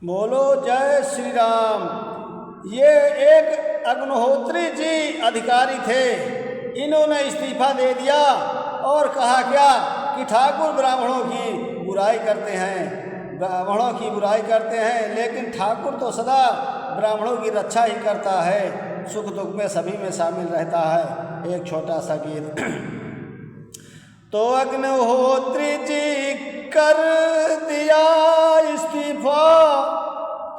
बोलो जय श्री राम। ये एक अग्निहोत्री जी अधिकारी थे। इन्होंने इस्तीफा दे दिया और कहा क्या कि ठाकुर ब्राह्मणों की बुराई करते हैं, लेकिन ठाकुर तो सदा ब्राह्मणों की रक्षा ही करता है, सुख दुख में सभी में शामिल रहता है। एक छोटा सा गीत। तो अग्निहोत्री जी कर दिया इस्तीफा,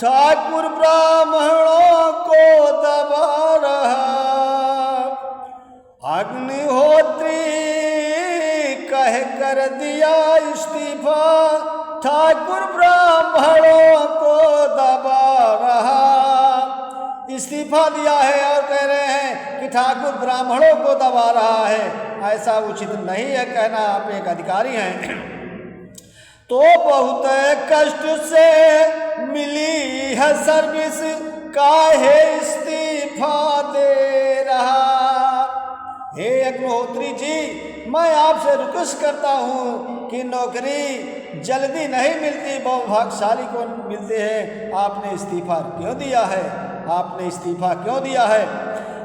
ठाकुर ब्राह्मणों को दबा रहा। अग्निहोत्री कह कर दिया इस्तीफा, ठाकुर ब्राह्मणों को दबा रहा। इस्तीफा दिया है और कह रहे हैं कि ठाकुर ब्राह्मणों को दबा रहा है। ऐसा उचित नहीं है कहना, आप एक अधिकारी हैं। तो बहुत कष्ट से मिली है सर्विस, काहे इस्तीफा दे रहा। हे अग्निहोत्री जी, मैं आपसे रिक्वेस्ट करता हूँ कि नौकरी जल्दी नहीं मिलती, बहुत भाग्यशाली को मिलते हैं। आपने इस्तीफा क्यों दिया है?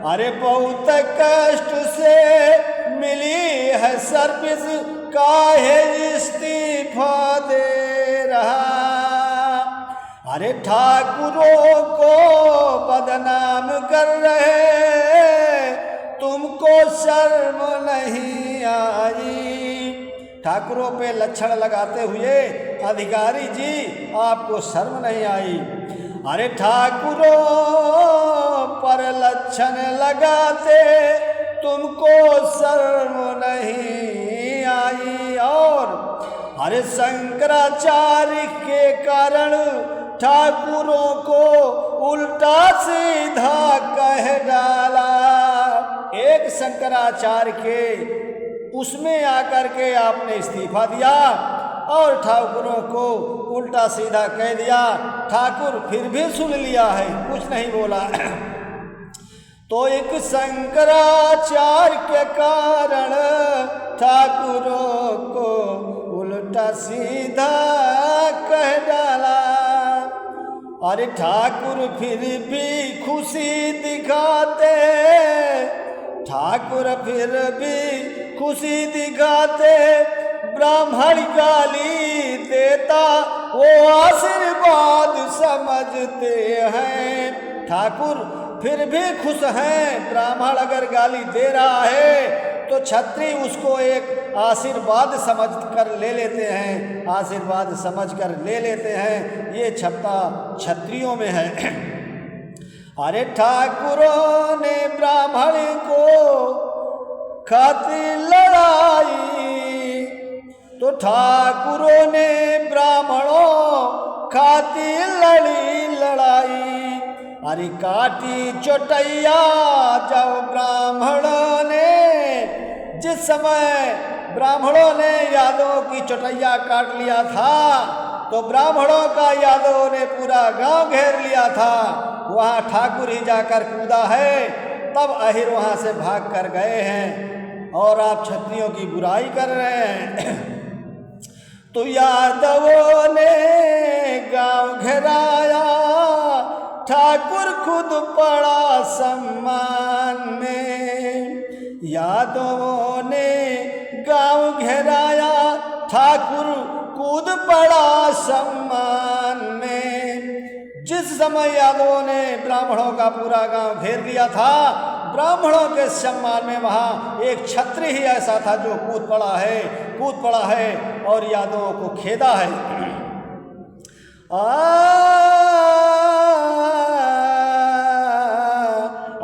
अरे बहुत कष्ट से मिली है सर्विस, काहे इस्तीफा दे रहा। अरे ठाकुरों को बदनाम कर रहे, तुमको शर्म नहीं आई। ठाकुरों पे लक्षण लगाते हुए अधिकारी जी, आपको शर्म नहीं आई। अरे ठाकुरों पर लक्षण लगाते तुमको शर्म नहीं आई। और अरे शंकराचार्य के कारण ठाकुरों को उल्टा सीधा कह डाला। एक शंकराचार्य के उसमें आकर के आपने इस्तीफा दिया और ठाकुरों को उल्टा सीधा कह दिया। ठाकुर फिर भी सुन लिया है, कुछ नहीं बोला। तो एक शंकराचार्य के कारण ठाकुरों को उल्टा सीधा कह डाला। अरे ठाकुर फिर भी खुशी दिखाते, ब्राह्मण गाली देता वो आशीर्वाद समझते हैं। ठाकुर फिर भी खुश हैं, ब्राह्मण अगर गाली दे रहा है तो छत्री उसको एक आशीर्वाद समझ कर ले लेते हैं। ये छत्ता छत्रियों में है। अरे ठाकुरों ने ब्राह्मण को खातिर लड़ाई, तो ठाकुरों ने ब्राह्मणों खातिर लड़ाई। अरे काटी चोटैया जब ब्राह्मणों ने, जिस समय ब्राह्मणों ने यादवों की चोटैया काट लिया था, तो ब्राह्मणों का यादवों ने पूरा गांव घेर लिया था। वहाँ ठाकुर ही जाकर कूदा है, तब अहिर वहाँ से भाग कर गए हैं और आप क्षत्रियों की बुराई कर रहे हैं। तो यादवों ने गांव घेराया, ठाकुर खुद पड़ा सम्मान में। यादवों ने गांव घेराया, ठाकुर कूद पड़ा सम्मान में। जिस समय यादवों ने ब्राह्मणों का पूरा गांव घेर लिया था, ब्राह्मणों के सम्मान में वहाँ एक छत्री ही ऐसा था जो कूद पड़ा है और यादवों को खेदा है।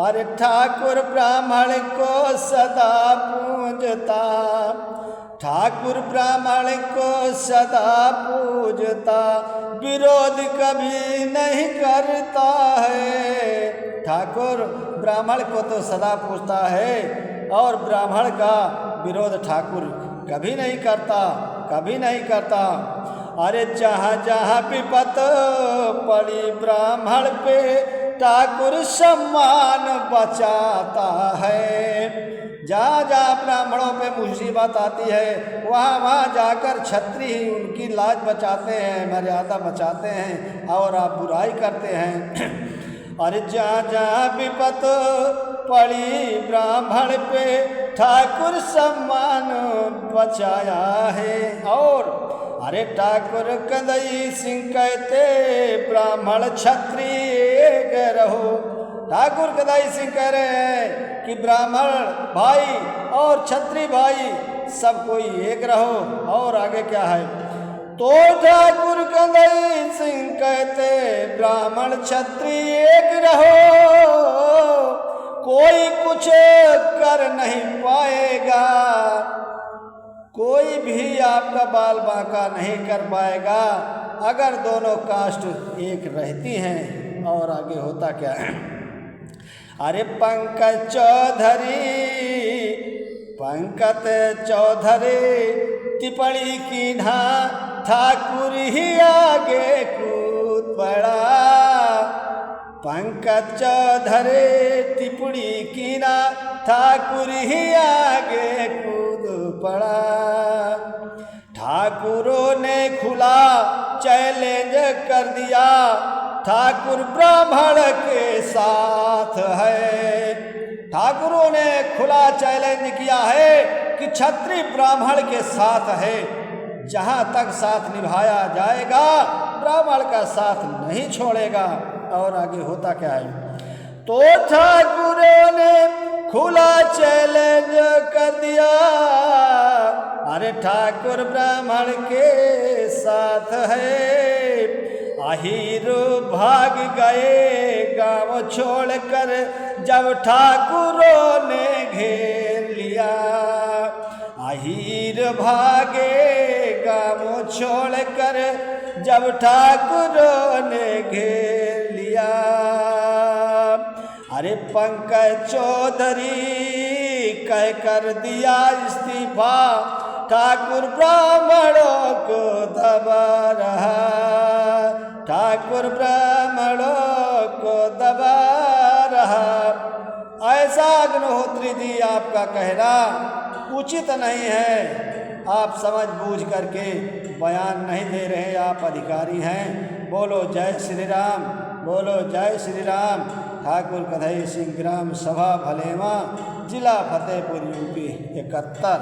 अरे ठाकुर ब्राह्मण को सदा पूजता, विरोध कभी नहीं करता है। ठाकुर ब्राह्मण को तो सदा पूजता है और ब्राह्मण का विरोध ठाकुर कभी नहीं करता। अरे जहाँ विपत पड़ी ब्राह्मण पे, ठाकुर सम्मान बचाता है। जहाँ जहाँ ब्राह्मणों पे मुसीबत आती है वहाँ वहाँ जाकर क्षत्रिय ही उनकी लाज बचाते हैं, मर्यादा बचाते हैं, और आप बुराई करते हैं। अरे जहाँ जहाँ विपत पड़ी ब्राह्मण पे ठाकुर सम्मान बचाया है। और अरे ठाकुर कदई सिंह कहते ब्राह्मण क्षत्रिय एक रहो। ठाकुर कदाई सिंह कह रहे हैं कि ब्राह्मण भाई और क्षत्रिय भाई सब कोई एक रहो। और आगे क्या है, तो ठाकुर कदाई सिंह कहते ब्राह्मण क्षत्रिय एक रहो, कोई कुछ कर नहीं पाएगा, कोई भी आपका बाल बांका नहीं कर पाएगा अगर दोनों कास्ट एक रहती हैं। और आगे होता क्या है, अरे पंकज चौधरी टिप्पणी की ना ठाकुर ही आगे कूद पड़ा। पंकज चौधरी टिप्पणी की ना ठाकुर ही आगे कूद पड़ा। ठाकुरों ने खुला चैलेंज कर दिया, ठाकुर ब्राह्मण के साथ है। ठाकुरों ने खुला चैलेंज किया है कि क्षत्रिय ब्राह्मण के साथ है, जहाँ तक साथ निभाया जाएगा ब्राह्मण का साथ नहीं छोड़ेगा। और आगे होता क्या है, तो ठाकुरों ने खुला चैलेंज कर दिया, अरे ठाकुर ब्राह्मण के साथ है। आहिर भाग गए गांव छोड़कर जब ठाकुरों ने घेर लिया। आहिर भागे गांव छोड़कर जब ठाकुरों ने घेर लिया। अरे पंकज चौधरी कह कर दिया इस्तीफा, ठाकुर ब्राह्मणों को दबा रहा, ठाकुर ब्राह्मणों को दबा रहा। ऐसा अग्निहोत्री जी आपका कहना उचित नहीं है। आप समझ बूझ करके बयान नहीं दे रहे, आप अधिकारी हैं। बोलो जय श्री राम, बोलो जय श्री राम। ठाकुर कन्हैया सिंह ग्राम सभा भलेवा, जिला फतेहपुर, यूपी 71।